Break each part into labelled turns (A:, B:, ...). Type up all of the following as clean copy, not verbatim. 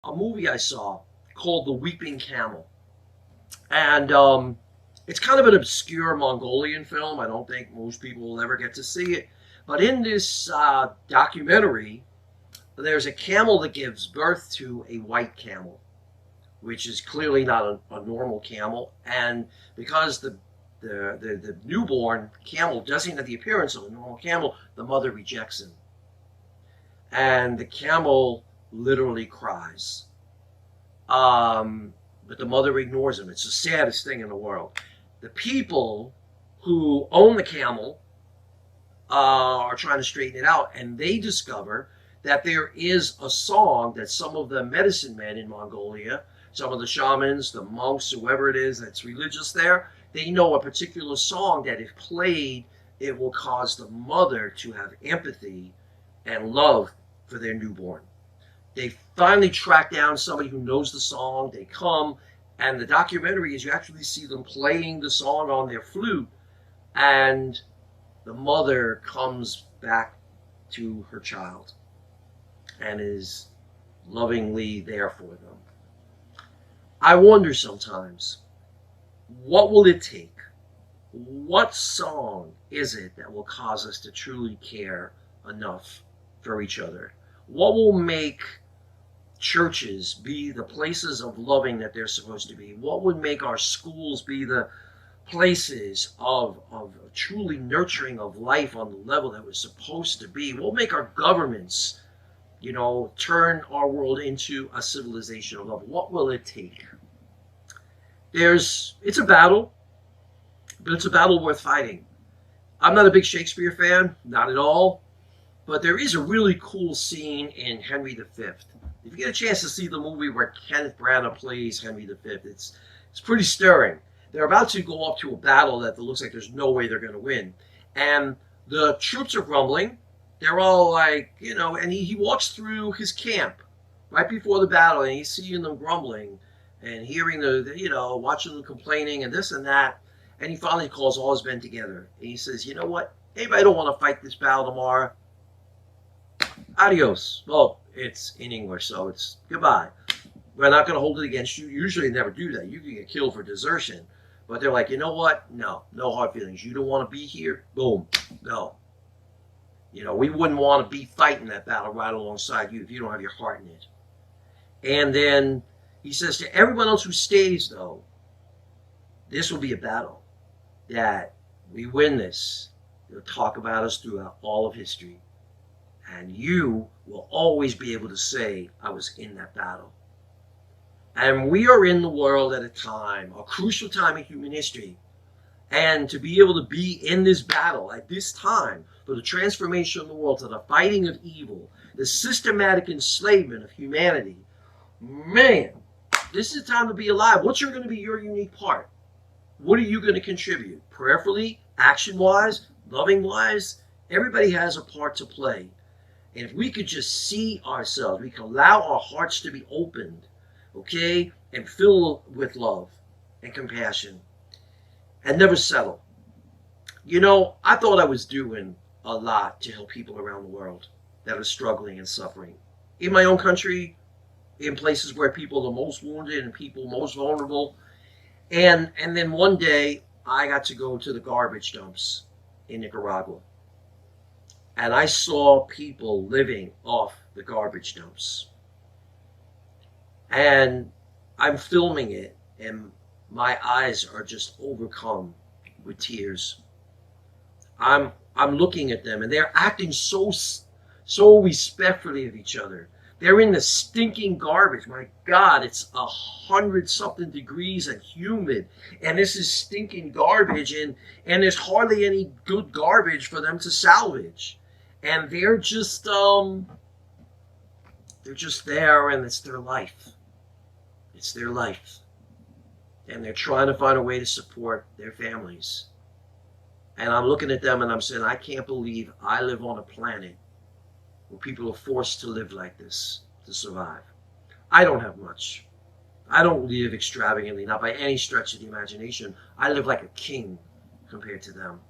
A: a movie I saw called The Weeping Camel. And it's kind of an obscure Mongolian film. I don't think most people will ever get to see it. But in this documentary, there's a camel that gives birth to a white camel, which is clearly not a normal camel. And because the newborn camel doesn't have the appearance of a normal camel, the mother rejects him. And the camel literally cries. But the mother ignores him. It's the saddest thing in the world. The people who own the camel are trying to straighten it out, and they discover that there is a song that some of the medicine men in Mongolia, some of the shamans, the monks, whoever it is that's religious there, they know a particular song that if played, it will cause the mother to have empathy and love for their newborn. They finally track down somebody who knows the song. They come, and the documentary is you actually see them playing the song on their flute, and the mother comes back to her child and is lovingly there for them. I wonder sometimes, what will it take? What song is it that will cause us to truly care enough for each other? What will make churches be the places of loving that they're supposed to be? What would make our schools be the places of truly nurturing of life on the level that we're supposed to be? What will make our governments, turn our world into a civilization of love? What will it take? It's a battle, but it's a battle worth fighting. I'm not a big Shakespeare fan, not at all, but there is a really cool scene in Henry V. If you get a chance to see the movie where Kenneth Branagh plays Henry V, it's pretty stirring. They're about to go up to a battle that looks like there's no way they're going to win. And the troops are grumbling. They're all like, and he walks through his camp right before the battle, and he's seeing them grumbling and hearing watching them complaining and this and that. And he finally calls all his men together. And he says, you know what? Anybody don't want to fight this battle tomorrow? Adios. Well, it's in English, so it's goodbye. We're not going to hold it against you. Usually they never do that. You can get killed for desertion. But they're like, you know what? No hard feelings. You don't want to be here? Boom. No. We wouldn't want to be fighting that battle right alongside you if you don't have your heart in it. And then he says to everyone else who stays, though, this will be a battle that we win this. They'll talk about us throughout all of history. And you will always be able to say, I was in that battle. And we are in the world at a crucial time in human history. And to be able to be in this battle at this time for the transformation of the world, to the fighting of evil, the systematic enslavement of humanity, man, this is the time to be alive. What's going to be your unique part? What are you going to contribute? Prayerfully, action-wise, loving-wise? Everybody has a part to play. And if we could just see ourselves, we can allow our hearts to be opened, okay, and fill with love and compassion, and never settle. I thought I was doing a lot to help people around the world that are struggling and suffering. In my own country, in places where people are most wounded and people most vulnerable. And then one day, I got to go to the garbage dumps in Nicaragua. And I saw people living off the garbage dumps. And I'm filming it, and my eyes are just overcome with tears. I'm looking at them, and they're acting so respectfully of each other. They're in the stinking garbage. My God, it's 100-something degrees and humid, and this is stinking garbage, and there's hardly any good garbage for them to salvage. And they're just there, and it's their life. It's their life. And they're trying to find a way to support their families. And I'm looking at them and I'm saying, I can't believe I live on a planet where people are forced to live like this to survive. I don't have much. I don't live extravagantly, not by any stretch of the imagination. I live like a king compared to them.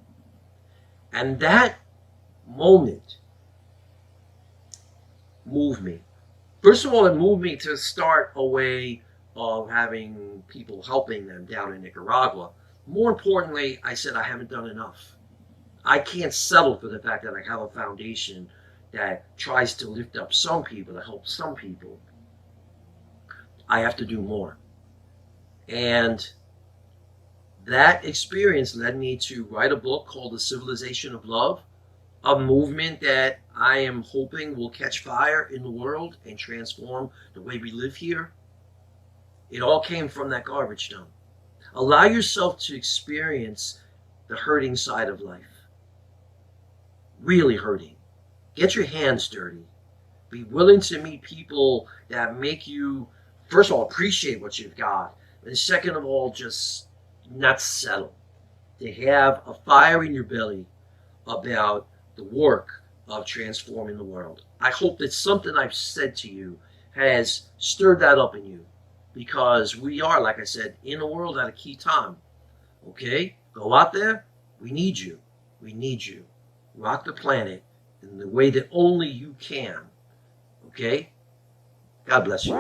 A: And that moment moved me. First of all, it moved me to start a way of having people helping them down in Nicaragua. More importantly, I said I haven't done enough. I can't settle for the fact that I have a foundation that tries to lift up some people, to help some people. I have to do more. And that experience led me to write a book called The Civilization of Love, a movement that I am hoping will catch fire in the world and transform the way we live here. It all came from that garbage dump. Allow yourself to experience the hurting side of life. Really hurting. Get your hands dirty. Be willing to meet people that make you, first of all, appreciate what you've got. And second of all, just not settle. To have a fire in your belly about the work of transforming the world. I hope that something I've said to you has stirred that up in you, because we are, like I said, in a world at a key time. Okay? Go out there. We need you. We need you. Rock the planet in the way that only you can. Okay? God bless you.